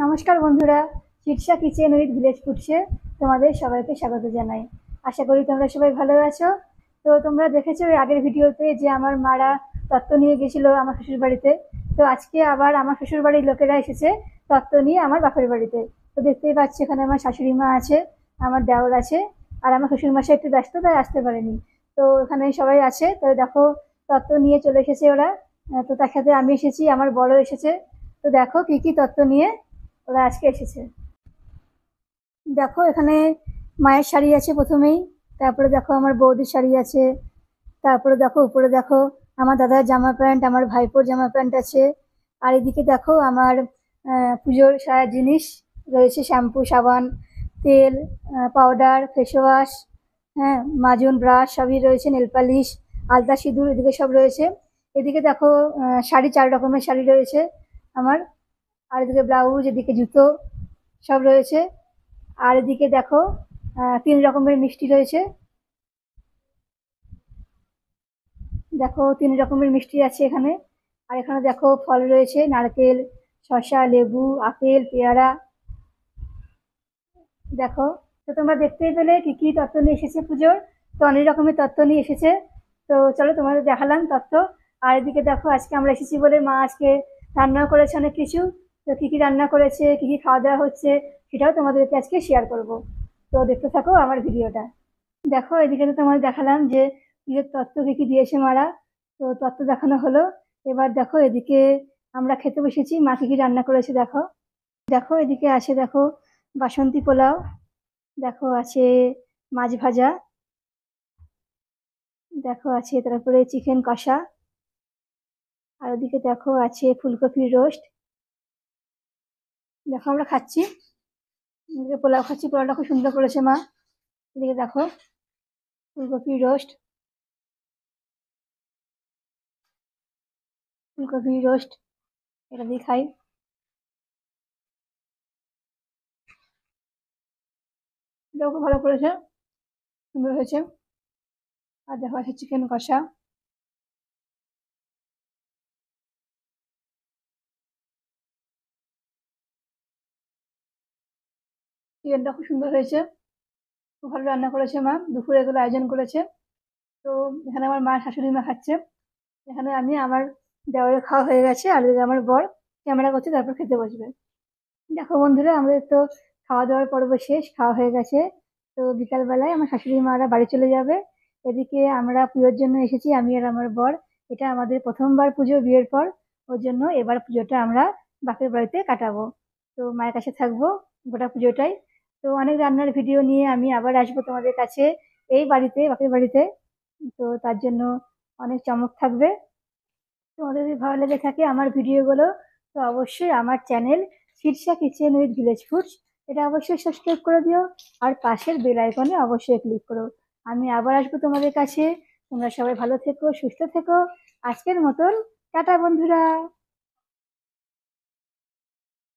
নমস্কার বন্ধুরা, Shirsha kitchen with village ফুডসে তোমাদের সবাইকে স্বাগত জানাই। আশা করি তোমরা সবাই ভালো আছো। তো তোমরা দেখেছো এর আগের ভিডিওতে যে আমার মারা তত্ত্ব নিয়ে গেছিল আমার শ্বশুর বাড়িতে। তো আজকে আবার আমার শ্বশুর বাড়ির লোকেরা এসেছে তত্ত্ব নিয়ে আমার বাপের বাড়িতে। তো দেখতেই পাচ্ছি এখানে আমার শাশুড়ি মা আছে, আমার দেওর আছে, আর আমার শ্বশুর মশাই একটু ব্যস্ত তাই আসতে পারেনি। তো এখানে সবাই আছে। তো দেখো তত্ত্ব নিয়ে চলে এসেছে ওরা। তো তার সাথে আমি এসেছি, আমার বড় এসেছে। তো দেখো কি কি তত্ত্ব নিয়ে ওরা আজকে এসেছে। দেখো এখানে মায়ের শাড়ি আছে প্রথমেই, তারপরে দেখো আমার বৌদির শাড়ি আছে, তারপরে দেখো উপরে দেখো আমার দাদার জামা প্যান্ট, আমার ভাইপোর জামা প্যান্ট আছে। আর এদিকে দেখো আমার পুজোর সারা জিনিস রয়েছে, শ্যাম্পু, সাবান, তেল, পাউডার, ফেস ওয়াশ, হ্যাঁ, মাজন, ব্রাশ সবই রয়েছে, নেল পালিশ, আলতা, সিঁদুর এদিকে সব রয়েছে। এদিকে দেখো শাড়ি, 4 রকমের শাড়ি রয়েছে আমার। আর এদিকে ব্লাউজ, এদিকে জুতো সব রয়েছে। আর এদিকে দেখো 3 রকমের মিষ্টি রয়েছে। দেখো 3 রকমের মিষ্টি আছে এখানে। আর এখানে দেখো ফল রয়েছে, নারকেল, শসা, লেবু, আপেল, পেয়ারা। দেখো, তো তোমরা দেখতেই পেলে কি কি তত্ত্ব নিয়ে এসেছে পুজোর। তো অনেক রকমের তত্ত্ব নিয়ে এসেছে। তো চলো তোমাদের দেখালাম তত্ত্ব। আর এদিকে দেখো আজকে আমরা এসেছি বলে মা আজকে রান্না করেছে অনেক কিছু। তো কি কি রান্না করেছে, কি কি খাওয়া দাওয়া হচ্ছে, সেটাও তোমাদেরকে আজকে শেয়ার করব। তো দেখতে থাকো আমার ভিডিওটা। দেখো এদিকে তো তোমাদের দেখালাম যে পুজোর তত্ত্ব কি কি দিয়েছে মারা। তো তত্ত্ব দেখানো হলো। এবার দেখো এদিকে আমরা খেতে বসেছি, মা কি কি রান্না করেছে দেখো। দেখো এদিকে আছে, দেখো বাসন্তী পোলাও, দেখো আছে মাছ ভাজা, দেখো আছে তারপরে চিকেন কষা, আর ওদিকে দেখো আছে ফুলকপির রোস্ট। দেখো আমরা খাচ্ছি, এদিকে পোলাও খাচ্ছি, পোলাওটা খুব সুন্দর করেছে মা। এদিকে দেখো ফুলকপির রোস্ট, ফুলকপির রোস্ট এটা দিয়ে খাই। এটাও খুব ভালো করেছে, সুন্দর হয়েছে। আর দেখো আছে চিকেন কষা। চিকেনটা খুব সুন্দর হয়েছে, খুব ভালো রান্না করেছে মা, দুপুরে এগুলো আয়োজন করেছে। তো এখানে আমার মা, শাশুড়ি মা খাচ্ছে। এখানে আমি, আমার দেওয়ারের খাওয়া হয়ে গেছে, আর এদিকে আমার বর ক্যামেরা করছে, তারপর খেতে বসবে। দেখো বন্ধুরা, আমাদের তো খাওয়া দাওয়ার পর্ব শেষ, খাওয়া হয়ে গেছে। তো বিকালবেলায় আমার শাশুড়ি মারা বাড়ি চলে যাবে। এদিকে আমরা পুজোর জন্য এসেছি, আমি আর আমার বর। এটা আমাদের প্রথমবার পুজো বিয়ের পর, ওর জন্য এবার পুজোটা আমরা বাপের বাড়িতে কাটাবো। তো মায়ের কাছে থাকবো গোটা পুজোটাই। তো অনেক রান্নার ভিডিও নিয়ে আমি আবার আসবো তোমাদের কাছে, এই বাড়িতে, বাপের বাড়িতে। তো তার জন্য অনেক চমক থাকবে। তোমাদের যদি ভালো লেগে থাকে আমার ভিডিওগুলো, তো অবশ্যই আমার channel Shirsha kitchen with village foods, এটা অবশ্যই সাবস্ক্রাইব করে দিও। আর পাশের বেল আইকনে অবশ্যই ক্লিক করো। আমি আবার আসবো তোমাদের কাছে। তোমরা সবাই ভালো থেকো, সুস্থ থেকো। আজকের মতন টাটা বন্ধুরা।